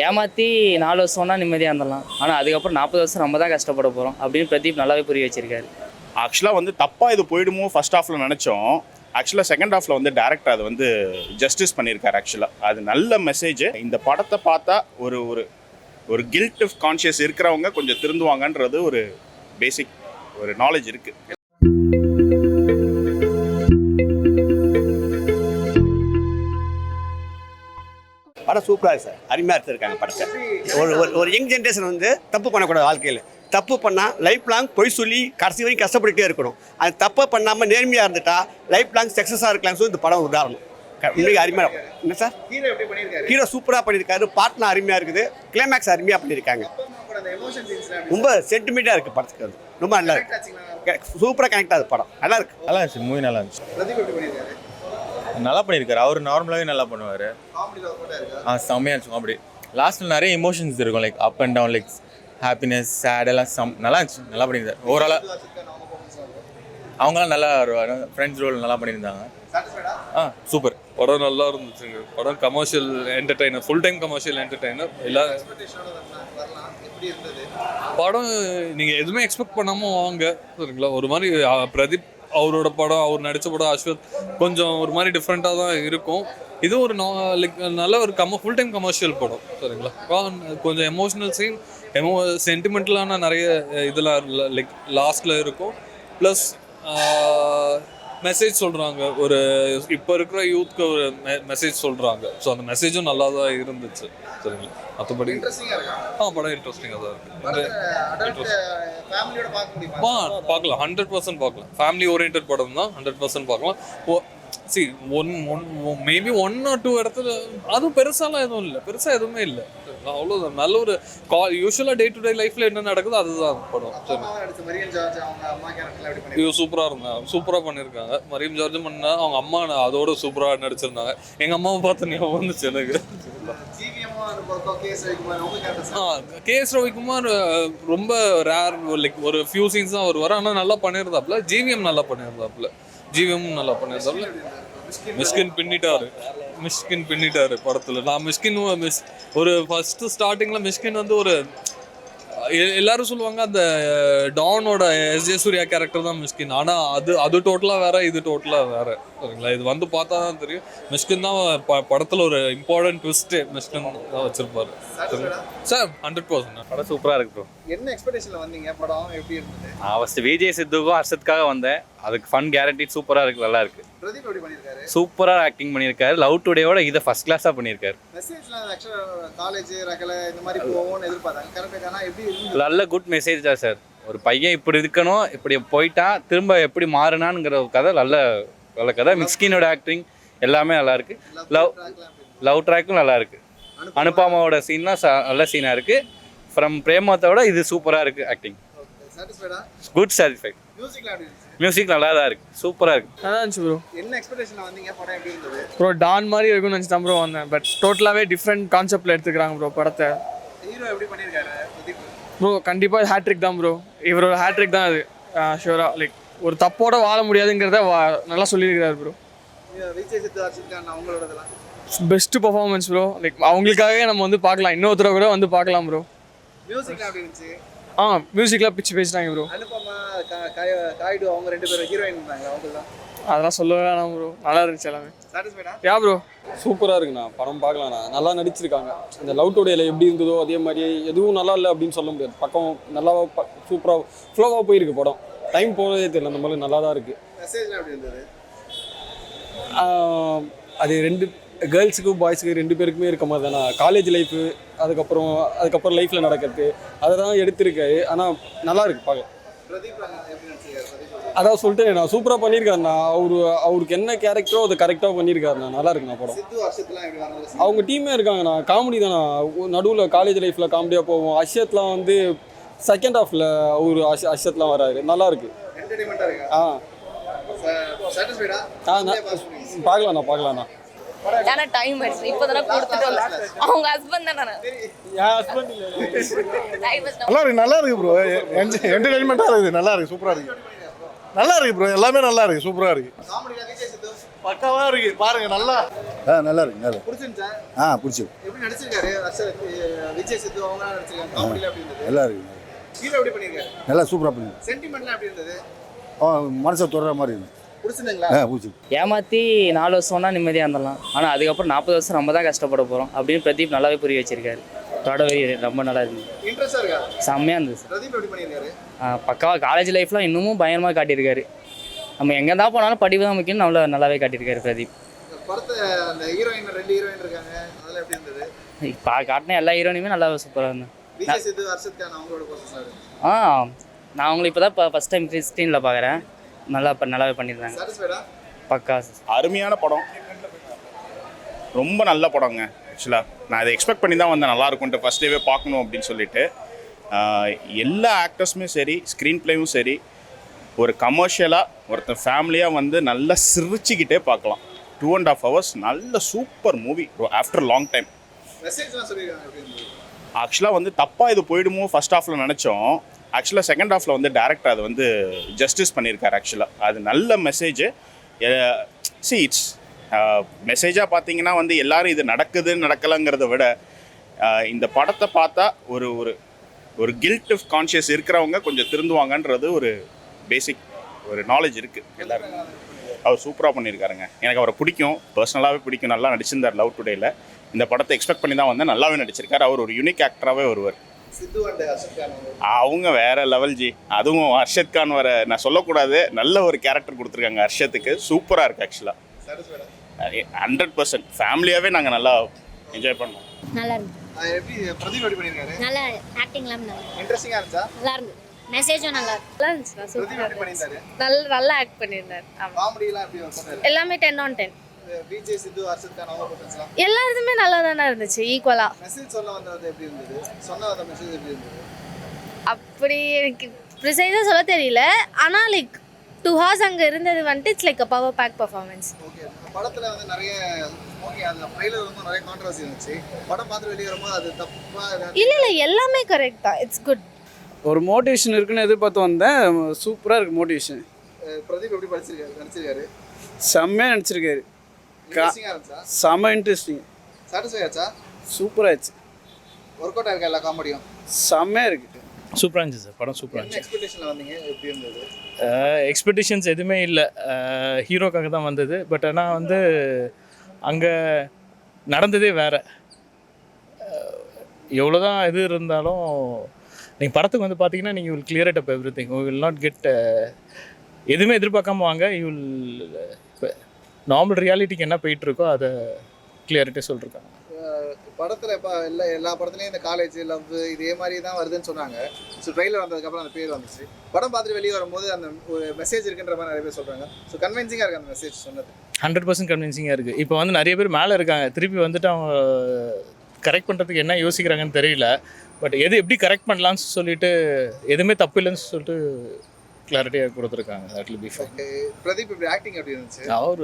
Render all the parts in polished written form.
ஏமாற்றி 4 வருஷம்னா நிம்மதியாக இருந்துடலாம், ஆனால் அதுக்கப்புறம் 40 வருஷம் நம்ம தான் கஷ்டப்பட போகிறோம் அப்படின்னு பிரதீப் நல்லாவே புரிய வச்சிருக்காரு. ஆக்சுவலாக வந்து தப்பாக இது போயிடுமோ ஃபர்ஸ்ட் ஹாஃபில் நினச்சோம். ஆக்சுவலாக செகண்ட் ஹாஃபில் வந்து டேரக்டர் அது வந்து ஜஸ்டிஸ் பண்ணியிருக்காரு. ஆக்சுவலாக அது நல்ல மெசேஜ். இந்த படத்தை பார்த்தா ஒரு ஒரு ஒரு கில்ட் கான்ஷியஸ் இருக்கிறவங்க கொஞ்சம் திருந்துவாங்கன்றது ஒரு பேசிக் ஒரு நாலேஜ் இருக்குது. படம் சூப்பராக இருக்குது சார். அருமையாக எடுத்துருக்காங்க படத்தை. ஒரு யங் ஜென்ரேஷன் வந்து தப்பு பண்ணக்கூடாது. வாழ்க்கையில் தப்பு பண்ணால் லைஃப் லாங் பொய் சொல்லி கடைசி வரைக்கும் கஷ்டப்பட்டுட்டே இருக்கணும். அது தப்பை பண்ணாமல் நேர்மையாக இருந்துட்டா லைஃப் லாங் சக்ஸஸாக இருக்கலாம்னு சொல்லி இந்த படம் உதாரணம். உண்மைக்கு அருமையாக என்ன சார், ஹீரோ சூப்பராக பண்ணியிருக்காரு. பாட்னா அருமையாக இருக்குது. கிளைமேக்ஸ் அருமையாக பண்ணியிருக்காங்க. ரொம்ப சென்டிமெண்ட்டாக இருக்குது படத்துக்கு. அது ரொம்ப நல்லா இருக்கு. சூப்பராக கனெக்ட் ஆகுது படம். நல்லா இருக்கு. நல்லா இருந்துச்சு. மூவி நல்லா இருந்துச்சு. நல்லா பண்ணியிருக்காரு. அவர் நார்மலாகவே நல்லா பண்ணுவார். செம்மையாக இருந்துச்சு. அப்படி லாஸ்ட்டில் நிறைய எமோஷன்ஸ் இருக்கும். Like up and down, like happiness, sad எல்லாம் நல்லா இருந்துச்சு. நல்லா பண்ணியிருந்தார். ஓவராலாக அவங்களாம் நல்லா ஃப்ரெண்ட்ஸ் ரோல் நல்லா பண்ணியிருந்தாங்க. சூப்பர். படம் நல்லா இருந்துச்சுங்க. படம் commercial entertainer, full time commercial entertainer. எல்லா படம் நீங்கள் எதுவுமே எக்ஸ்பெக்ட் பண்ணாமல் வாங்க சரிங்களா. ஒரு மாதிரி பிரதீப் அவரோட படம், அவர் நடித்த படம் அஸ்வத் கொஞ்சம் ஒரு மாதிரி டிஃப்ரெண்ட்டாக தான் இருக்கும். இது ஒரு லைக் நல்ல ஒரு ஃபுல் டைம் கமர்ஷியல் படம் சரிங்களா. கொஞ்சம் எமோஷ்னல் சீன், சென்டிமெண்டலான நிறைய இதெல்லாம் லைக் லாஸ்ட்டில் இருக்கும். ப்ளஸ் மெசேஜ் சொல்கிறாங்க. ஒரு இப்போ இருக்கிற யூத்துக்கு ஒரு மெசேஜ் சொல்கிறாங்க. ஸோ அந்த மெசேஜும் நல்லா தான் இருந்துச்சு சரிங்களா. மற்றபடி படம் இன்ட்ரெஸ்டிங்காக தான் இருக்குது. பார்க்கலாம். 100% பார்க்கலாம். ஃபேமிலி ஓரியன்ட் படம் தான். 100% பார்க்கலாம். மேபி 1 or 2 இடத்துல அதுவும் பெருசாலாம் எதுவும் இல்லை. பெருசாக எதுவுமே இல்லை. அவ்வளோதான். நல்ல ஒரு யூஸ்வலாக டே டு டே லைஃப்பில் என்ன நடக்குதோ அதுதான் படம். ஐயோ சூப்பராக இருந்தாங்க. சூப்பராக பண்ணியிருக்காங்க. மரியம் ஜார்ஜும் பண்ணா, அவங்க அம்மா அதோட சூப்பராக நடிச்சிருந்தாங்க. எங்கள் அம்மாவை பார்த்து ஞாபகம் வந்துச்சு எனக்கு. கேஎஸ் ரவிக்குமார் ரொம்ப ரேர், லைக் ஒரு ஃபியூ சீன்ஸ் தான் வருவார். ஆனால் நல்லா பண்ணியிருந்தாப்புல. ஜிவிஎம் நல்லா பண்ணியிருந்தாப்புல. மிஸ்கின் பின்னிட்டாரு படத்துல. நான் மிஸ்கின் ஒரு ஃபர்ஸ்ட் ஸ்டார்டிங்ல மிஸ்கின் வந்து ஒரு எல்லாரும் சொல்லுவாங்க அந்த டானோட எஸ்.ஜே. சூர்யா கேரக்டர் தான் மிஸ்கின். ஆனால் அது டோட்டலாக வேற, இது டோட்டலாக வேற சரிங்களா. இது வந்து பார்த்தா தான் தெரியும். மிஸ்கின் தான் படத்தில் ஒரு இம்பார்ட்டன்ட் ட்விஸ்ட்டு மிஸ்கின் தான் வச்சிருப்பாரு சார். 100% படம் சூப்பராக இருக்கு ப்ரோ. என்ன எக்ஸ்பெக்டேஷன்ல வந்தீங்க? படம் எப்படி இருந்தது? நான் ஃபர்ஸ்ட் விஜய் சித்துக்கும் ஹர்ஷத்துக்காக வந்தேன். அதுக்கு ஃபன் கேரண்டி சூப்பராக இருக்கு. நல்லா இருக்கு. பிரதீப் எப்படி பண்ணியிருக்காரு? சூப்பராக ஆக்டிங் பண்ணியிருக்காரு. லவ் டுடேவோட இதை ஃபர்ஸ்ட் கிளாஸாக பண்ணியிருக்காரு. மெசேஜ்லாம் ஆக்சுவலாக காலேஜ் ரகல இந்த மாதிரி போவோம்னு எதிர்பார்த்தாங்க. கரெக்டாக ஆனால் எப்படி இருந்தது? நல்ல குட் மெசேஜ் தான் சார். ஒரு பையன் இப்படி இருக்கணும், இப்படி போயிட்டான், திரும்ப எப்படி மாறினான்ங்கிற கதை நல்ல கதை. மிஸ்கினோட ஆக்டிங் எல்லாமே நல்லா இருக்கு. லவ் ட்ராக்கும் நல்லா இருக்கு. அனுபமாவோட சீன்லாம் நல்ல சீனாக இருக்கு. ஃப்ரம் பிரேமத்தோட இது சூப்பராக இருக்கு ஆக்டிங். Good satisfied. மியூசிக் நல்லா தான் இருக்கு. சூப்பராக இருக்கு. நல்லா இருந்துச்சு ப்ரோ. என்ன எக்ஸ்பெக்டேஷன்ல வந்தீங்க? படம் எப்படி இருந்தது? ப்ரோ டான் மாதிரி இருக்கும்னு நினச்சி தான் ப்ரோ வந்தேன். பட் டோட்டலாகவே டிஃப்ரெண்ட் கான்செப்டில் எடுத்துக்கிறாங்க ப்ரோ படத்தை. ஹீரோ எப்படி பண்ணியிருக்காரு பிரதீப்? ப்ரோ கண்டிப்பாக ஹேட்ரிக் தான் ப்ரோ. இவரோட ஹேட்ரிக் தான் அது ஷூராக. லைக் ஒரு தப்போட வாழ முடியாதுங்கிறத நல்லா சொல்லியிருக்கிறாரு ப்ரோ. விஜய் சித்து ஹர்ஷித்கான் அவங்களோடதெல்லாம் பெஸ்ட்டு பர்ஃபார்மன்ஸ் ப்ரோ. லைக் அவங்களுக்காகவே நம்ம வந்து பார்க்கலாம். இன்னொருத்தர கூட வந்து பார்க்கலாம் ப்ரோ. மியூசிக்லாம் எப்படி இருந்துச்சு? மியூசிக்லாம் பிச்சு பேசிட்டாங்க ப்ரோ. அனுபமா காய்டு அவங்க 2 பேரும் ஹீரோயின் இருந்தாங்க. அவங்கலாம் அதெல்லாம் சொல்லவே வேணாம் ப்ரோ. நல்லா இருந்துச்சு எல்லாமே. சாட்டிஸ்ஃபைடா? யா ப்ரோ சூப்பராக இருக்குண்ணா. படம் பார்க்கலாண்ணா. நல்லா நடிச்சிருக்காங்க. இந்த லவ் டுடேல எப்படி இருந்ததோ அதே மாதிரி எதுவும் நல்லா இல்லை அப்படின்னு சொல்ல முடியாது. பக்கம் நல்லா சூப்பராக ஃப்ளோவாக போயிருக்கு படம். டைம் போகிறதே தெரியல. அந்த மாதிரி நல்லா தான் இருக்குது. மெசேஜ்லாம் எப்படி இருந்தது? அது 2 கேர்ள்ஸுக்கும் பாய்ஸுக்கு 2 பேருக்குமே இருக்க மாதிரி தானே. காலேஜ் லைஃபு அதுக்கப்புறம் லைஃப்பில் நடக்கிறது அதை தான் எடுத்திருக்காரு. ஆனால் நல்லா இருக்கு பார்க்க. அதான் சொல்லிட்டு நான் சூப்பராக பண்ணியிருக்காருண்ணா. அவருக்கு என்ன கேரக்டரோ அதை கரெக்டாக பண்ணியிருக்காருண்ணா. நல்லா இருக்குண்ணா படம். அவங்க டீமே இருக்காங்கண்ணா. காமெடி தானே. நடுவில் காலேஜ் லைஃப்பில் காமெடியாக போவோம். அஷத்லாம் வந்து செகண்ட் ஹாஃபில் ஒரு அஷத்லாம் வராரு. நல்லா இருக்கு. பார்க்கலாண்ணா. ஏன்னா டைம் ஆயிடுச்சு. இப்போதானே கொடுத்துட்டு வந்தேன். அவங்க ஹஸ்பண்ட் தான். நல்லா இருக்கு ப்ரோ. என்டர்டைன்மெண்ட்டாக இருக்குது. நல்லா இருக்கு. சூப்பராக இருக்கு. நல்லா இருக்கு ப்ரோ. எல்லாமே நல்லா இருக்கு. சூப்பராக இருக்கு. பக்காவா இருக்கு பாருங்க நல்லா நல்லா இருக்கு நல்லா பிடிச்சிருந்துச்சா பிடிச்சி எப்படி நடிச்சிருக்காரு விஜய் சித்து அவங்க நடிச்சிருக்காங்க காமெடியில எப்படி இருந்தது நல்லா இருக்கு ஹீரோ எப்படி பண்ணிருக்காரு நல்லா சூப்பராக பண்ணி சென்டிமெண்ட்லாம் எப்படி இருந்தது மனசை தொடர மாதிரி இருக்கு பிடிச்சிருந்தீங்களா பிடிச்சி ஏமாற்றி 4 வருஷம்னா நிம்மதியாக இருந்தலாம் ஆனால் அதுக்கப்புறம் 40 வருஷம் நம்ம தான் கஷ்டப்பட போகிறோம் அப்படின்னு பிரதீப் நல்லாவே புரிய வச்சிருக்காரு தொடவே ரொம்ப நல்லா இருந்தது இன்ட்ரெஸ்டா இருக்கா செம்மையாக இருந்தது சார் பிரதீப் எப்படி பண்ணிருக்காரு பக்காவாக காலேஜ் லைஃப்லாம் இன்னமும் பயங்கரமாக காட்டியிருக்காரு. நம்ம எங்கே தான் போனாலும் படிப்பு தான் முக்கியம் நல்லாவே காட்டியிருக்காரு பிரதீப். படத்தை அந்த ஹீரோயின் 2 ஹீரோயின் இருக்காங்க அதெல்லாம் எப்படி இருந்தது? இப்போ காட்டின எல்லா ஹீரோயினுமே நல்லா சூப்பராக இருந்தேன். விஜய் சித்து அர்ஷத் கான் அவங்களோட பர்சன்ஸ் நான் அவங்களை இப்போ தான் ஃபஸ்ட் டைம் ஸ்க்ரீனில் பார்க்குறேன். நல்லாவே பண்ணியிருந்தாங்க. சாட்டிஸ்ஃபைடா? பக்கா அருமையான படம், ரொம்ப நல்ல படங்க. ஆக்சுவலாக நான் இதை எக்ஸ்பெக்ட் பண்ணி தான் வந்தேன், நல்லா இருக்கும்ட்டு ஃபஸ்ட் டேவே பார்க்கணும் அப்படின்னு சொல்லிட்டு. எல்லா ஆக்டர்ஸுமே சரி, ஸ்க்ரீன் பிளேவும் சரி, ஒரு கமர்ஷியலாக ஒருத்தர் ஃபேமிலியாக வந்து நல்லா சிரிச்சுக்கிட்டே பார்க்கலாம். 2.5 hours நல்ல super movie after long time. மெசேஜ்லாம் சொல்லிருக்காங்க எப்படி இருந்தது? ஆக்சுவலாக வந்து தப்பாக இது போயிடுமோ ஃபஸ்ட் ஹாஃபில் நினச்சோம். ஆக்சுவலாக செகண்ட் ஹாஃபில் வந்து டேரக்டர் அதை வந்து ஜஸ்டிஸ் பண்ணியிருக்காரு. ஆக்சுவலாக அது நல்ல மெசேஜ். இட்ஸ் மெசேஜாக பார்த்தீங்கன்னா வந்து எல்லோரும் இது நடக்கலைங்கிறத விட இந்த படத்தை பார்த்தா ஒரு ஒரு ஒரு கில்ட் கான்ஷியஸ் இருக்கிறவங்க கொஞ்சம் திருந்துவாங்கன்றது ஒரு பேசிக் ஒரு நாலேஜ் இருக்குது எல்லாருக்கும். அவர் சூப்பராக பண்ணியிருக்காருங்க. எனக்கு அவரை பிடிக்கும், பர்சனலாகவே பிடிக்கும். நல்லா நடிச்சிருந்தார் லவ் டுடேயில். இந்த படத்தை எக்ஸ்பெக்ட் பண்ணி தான் வந்தேன், நல்லாவே நடிச்சிருக்காரு. அவர் ஒரு யூனிக் ஆக்டராகவே வருவார். சித்து அண்ட் அர்ஷத் கான் அவங்க வேற லெவல் ஜி. அதுவும் அர்ஷத் கான் வர நான் சொல்லக்கூடாது, நல்ல ஒரு கேரக்டர் கொடுத்துருக்காங்க அர்ஷத்துக்கு. சூப்பராக இருக்குது ஆக்சுவலாக. 100% ஃபேமிலியாகவே நாங்கள் நல்லா என்ஜாய் பண்ணோம். நல்லா இருக்கு. எப்படி பிரதீப் எப்படி பண்ணிருக்காரு? நல்லா ஆக்டிங்லாம் நல்லா இன்ட்ரெஸ்டிங்கா இருந்துச்சா? நல்லா இருந்து. மெசேஜும் நல்லா இருந்துச்சு. பிரதீப் எப்படி பண்ணிருந்தாரு? நல்லா ஆக்ட் பண்ணிருந்தாரு. காமெடி எல்லாம் எப்படி பண்ணாரு? எல்லாமே 10 on 10. விஜய் சித்து அர்ஷத் கான் அவங்க பர்சன்ஸ்லாம் எல்லாருமே நல்லா தானே இருந்துச்சு ஈக்குவலா. மெசேஜ் சொல்ல வந்தது எப்படி இருந்தது? சொன்ன அந்த மெசேஜ் எப்படி இருந்தது? அப்படி எனக்கு ப்ரிசைஸாக சொல்ல தெரியல. ஆனால் லைக் 2 hours அங்கே இருந்தது வந்துட்டு it's like a power pack performance. Okay, படத்துல வந்து நிறைய ஓகே அந்த ட்ரைலர் வந்து நிறைய கான்ட்ரோவர்சி இருந்துச்சு. படம் பார்த்து வெளியே வரும்போது அது தப்பா இல்லை எல்லாமே கரெக்ட் தான். It's good. ஒரு மோட்டிவேஷன் இருக்குன்னு எதிர்பார்த்து வந்தேன். சூப்பராக இருக்குது மோட்டிவேஷன். பிரதீப் எப்படி நடிச்சிருக்காரு? செம்மையாக நடிச்சிருக்காரு. இன்ட்ரெஸ்டிங்கா இருந்துச்சா? செம்ம இன்ட்ரெஸ்டிங். சாட்டிஸ்ஃபை ஆச்சா? சூப்பராகிடுச்சு. ஒர்க் அவுட் ஆயிருக்கா எல்லா காமெடியும்? செம்மையாக இருக்குது. சூப்பராக இருந்துச்சு சார், படம் சூப்பராக இருந்துச்சு. எக்ஸ்பெக்டேஷனில் வந்தீங்க, எப்படி இருந்தது? எக்ஸ்பெக்டேஷன்ஸ் எதுவுமே இல்லை, ஹீரோக்காக தான் வந்தது. பட் ஆனால் வந்து அங்கே நடந்ததே வேறு. எவ்வளோ தான் இது இருந்தாலும் நீங்கள் படத்துக்கு வந்து பார்த்தீங்கன்னா நீங்கள் will clear it up every thing. Will not get எதுவுமே எதிர்பார்க்காம வாங்க. யூ வில் நார்மல் ரியாலிட்டிக்கு என்ன போயிட்டுருக்கோ அதை கிளியரிட்டே சொல்லியிருக்காங்க. படத்தில் இப்போ எல்லா படத்துலையும் இந்த காலேஜ் லவ் இதே மாதிரி தான் வருதுன்னு சொன்னாங்க. ஸோ ட்ரெயிலர் வந்ததுக்கப்புறம் அந்த பேர் வந்துச்சு. படம் பார்த்துட்டு வெளியே வரும்போது அந்த ஒரு மெசேஜ் இருக்குன்ற மாதிரி நிறைய பேர் சொல்கிறாங்க. ஸோ கன்வின்சிங்காக இருக்குது அந்த மெசேஜ் சொன்னது. 100% கன்வின்சிங்காக இருக்குது. இப்போ வந்து நிறைய பேர் மேலே இருக்காங்க, திருப்பி வந்துட்டு அவங்க கரெக்ட் பண்ணுறதுக்கு என்ன யோசிக்கிறாங்கன்னு தெரியல. பட் எப்படி கரெக்ட் பண்ணலான்னு சொல்லிட்டு எதுவுமே தப்பு இல்லைன்னு சொல்லிட்டு கிளாரிட்டியாக கொடுத்துருக்காங்க. That will be fine. Pradeep இப்படி ஆக்டிங் எப்படி இருந்துச்சு? அவர்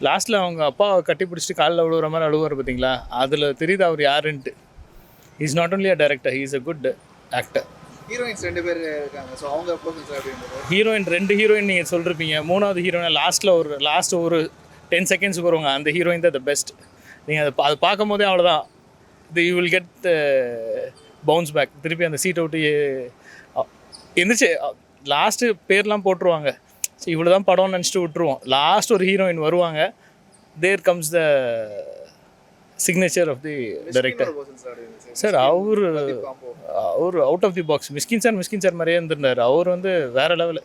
லாஸ்ட்டில் அவங்க அப்பாவை கட்டி பிடிச்சிட்டு காலில் விழுவுற மாதிரி அழுவார் பார்த்தீங்களா, அதில் தெரியுது அவர் யாருன்ட்டு. Is not only a director, he is a good actor. Heroines 2 பேர் இருக்காங்க. ஸோ அவங்க பர்ஃபார்மன்ஸ் எப்படி இருந்தது? ஹீரோயின் 2 ஹீரோயின் நீங்கள் சொல்லிருப்பீங்க. 3வது ஹீரோயின் லாஸ்ட் ஒரு 10 seconds வருவாங்க. அந்த ஹீரோயின் தான் த பெஸ்ட். நீங்கள் அது பார்க்கும் போதே அவ்வளோதான், you will get bounce back. திருப்பி அந்த சீட்டை விட்டு எந்திரிச்சு லாஸ்ட்டு பேர்லாம் போட்டுருவாங்க. ஸோ இவ்வளோ தான் படம்னு நினச்சிட்டு விட்டுருவோம். லாஸ்ட் ஒரு ஹீரோயின் வருவாங்க. There comes the signature of the director. Sir அவர் out of the box. Mysskin sir மாதிரியே இருந்திருந்தார். அவர் வந்து வேறு லெவலு.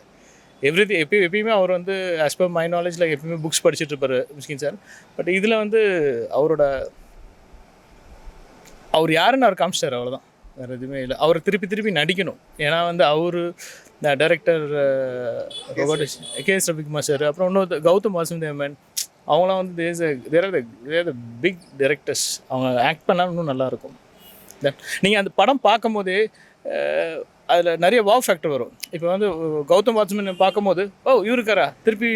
எப்பயுமே அவர் வந்து ஆஸ் பர் மை நாலேஜில் எப்பயுமே புக்ஸ் படிச்சுட்டு இருப்பார் மிஸ்கின் சார். பட் இதில் வந்து அவர் யாருன்னு அவர் காமிச்சிட்டார், அவ்வளோதான், வேறு எதுவுமே இல்லை. அவர் திருப்பி நடிக்கணும். ஏன்னா வந்து அவர் டைரக்டர் கேஎஸ் ரவிக்குமார் சார், அப்புறம் இன்னொரு கௌதம் வாசுதேவன், அவங்களாம் வந்து தேர் பிக் டைரக்டர்ஸ். அவங்க ஆக்ட் பண்ணால் இன்னும் நல்லாயிருக்கும். நீங்கள் அந்த படம் பார்க்கும் போதே அதில் நிறைய வாவ் ஃபேக்டர் வரும். இப்போ வந்து கௌதம் வாசுதேவன் பார்க்கும்போது இவர் இருக்காரா, திருப்பி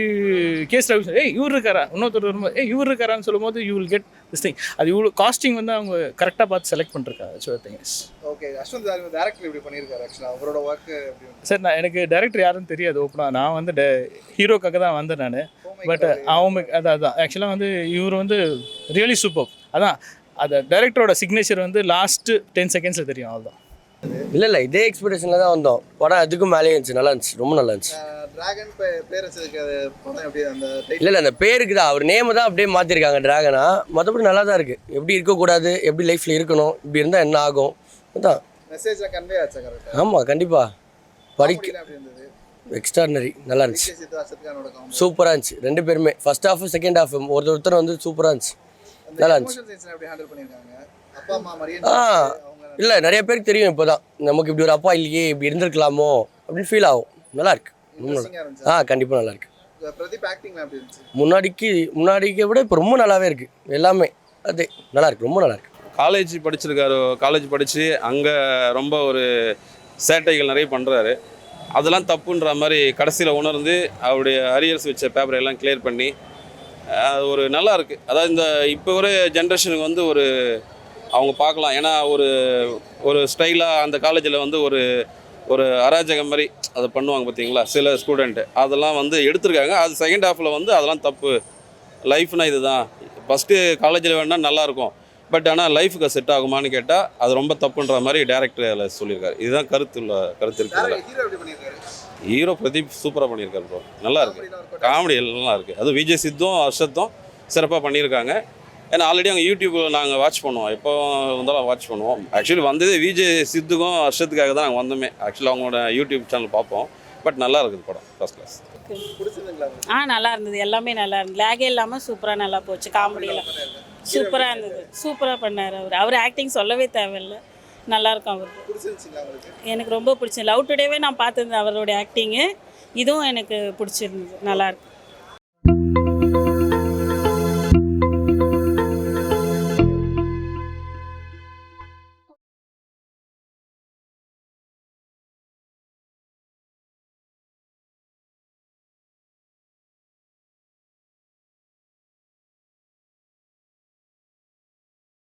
கேஎஸ் ரவி இவர் இருக்காரா, இன்னொருத்தர் வரும்போது இவர் இருக்காரான்னு சொல்லும்போது you will get this thing. அது இவ்வளோ காஸ்டிங் வந்து அவங்க கரெக்டாக பார்த்து செலக்ட் பண்ணிருக்காங்க. So things okay. Ashwanth director எப்படி பண்ணியிருக்காரு? ஆக்சுவலாக அவரோட ஒர்க் எப்படி? சார் எனக்கு டைரக்டர் யாருன்னு தெரியாது ஓப்பனாக. நான் வந்து ஹீரோக்காக தான் வந்தேன். நான் பட் அவங்க அதான் ஆக்சுவலாக வந்து இவர் வந்து ரியலி சூப்பர். அதான் அந்த டைரக்டரோட சிக்னேச்சர் வந்து லாஸ்ட்டு 10 செகண்ட்ஸில் தெரியும், அவ்வளோதான். இல்லை இதே எக்ஸ்பெக்டேஷனில் தான் வந்தோம். படம் அதுக்கும் மேலே இருந்துச்சு, நல்லா இருந்துச்சு, ரொம்ப நல்லா இருந்துச்சு. டிராகன் பேர் வச்சதுக்கு அது படம் எப்படி அந்த இல்லை அந்த பேருக்கு தான், அவர் நேமை தான் அப்படியே மாற்றிருக்காங்க ட்ராகனா. மற்றபடி நல்லா தான் இருக்குது. எப்படி இருக்கக்கூடாது, எப்படி லைஃப்பில் இருக்கணும், இப்படி இருந்தால் என்ன ஆகும், அதான் மெசேஜ்லாம் கன்வே ஆச்சா கரெக்டாக? ஆமாம் கண்டிப்பாக. எப்படி இருந்தது? எக்ஸ்ட்ராடனரி, நல்லா இருந்துச்சு, சித்து அர்ஷத்கானோட காமெடி சூப்பராக இருந்துச்சு. 2 பேருமே ஃபர்ஸ்ட் ஹாஃப் செகண்ட் ஹாஃப் ஒருத்தர் வந்து சூப்பராக இருந்துச்சு, நல்லா இருந்துச்சு. எமோஷன் சீன்ஸ் எப்படி ஹேண்டில் பண்ணிருக்காங்க? அப்பா அம்மா மாதிரியே இல்லை நிறைய பேருக்கு தெரியும் இப்போ தான், நமக்கு இப்படி ஒரு அப்பா இல்லையே, இப்படி இருந்திருக்கலாமோ அப்படின்னு ஃபீல் ஆகும். நல்லா இருக்கு. கண்டிப்பாக நல்லா இருக்கு. பிரதீப் ஆக்டிங்லாம் எப்படி இருந்துச்சு? முன்னாடிக்கு விட இப்போ ரொம்ப நல்லாவே இருக்கு எல்லாமே. அது நல்லா இருக்கு, ரொம்ப நல்லா இருக்கு. காலேஜ் படிச்சிருக்காரு, காலேஜ் படித்து அங்கே ரொம்ப ஒரு சேட்டைகள் நிறைய பண்ணுறாரு. அதெல்லாம் தப்புன்ற மாதிரி கடைசியில் உணர்ந்து அவருடைய அரியர்ஸ் வச்ச பேப்பரை எல்லாம் கிளியர் பண்ணி அது ஒரு நல்லா இருக்குது. அதாவது இந்த இப்போ ஒரு ஜென்ரேஷனுக்கு வந்து ஒரு அவங்க பார்க்கலாம். ஏன்னா ஒரு ஸ்டைலாக அந்த காலேஜில் வந்து ஒரு அராஜகம் மாதிரி அதை பண்ணுவாங்க பார்த்தீங்களா சில ஸ்டூடெண்ட்டு, அதெல்லாம் வந்து எடுத்திருக்காங்க. அது செகண்ட் ஹாஃபில் வந்து அதெல்லாம் தப்பு, லைஃப்னா இது தான், ஃபஸ்ட்டு காலேஜில் வேணால் நல்லாயிருக்கும், பட் ஆனால் லைஃபுக்கு செட் ஆகுமான்னு கேட்டால் அது ரொம்ப தப்புன்ற மாதிரி டேரக்டர் அதில் சொல்லியிருக்காரு. இதுதான் கருத்து இருக்குது. ஹீரோ பிரதீப் சூப்பராக பண்ணியிருக்காரு ப்ரோ, நல்லா இருக்குது. காமெடி எல்லாம் இருக்குது. அது விஜய் சித்தும் ஹர்ஷத்தும் சிறப்பாக பண்ணியிருக்காங்க. ஏன்னா ஆல்ரெடி அவங்க யூடியூப்பில் நாங்கள் வாட்ச் பண்ணுவோம், எப்போ வந்தாலும் வாட்ச் பண்ணுவோம். ஆக்சுவலி வந்ததே விஜய் சித்துக்கும் ஹர்ஷத்துக்காக தான் நாங்கள் வந்தோமே. ஆக்சுவலி அவங்களோட யூடியூப் சேனல் பார்ப்போம். பட் நல்லா இருக்குது படம், ஃபர்ஸ்ட் கிளாஸ். நல்லா இருந்தது, எல்லாமே நல்லா இருந்தது, லேகே இல்லாமல் சூப்பராக நல்லா போச்சு. காமெடியெல்லாம் சூப்பராக இருந்தது, சூப்பராக பண்ணார் அவர் ஆக்டிங் சொல்லவே தேவையில்லை, நல்லாயிருக்கும் அவருக்கு. எனக்கு ரொம்ப பிடிச்சது. லவ் டுடேவே நான் பார்த்துருந்தேன் அவருடைய ஆக்டிங்கு, இதுவும் எனக்கு பிடிச்சிருந்தது, நல்லாயிருக்கு.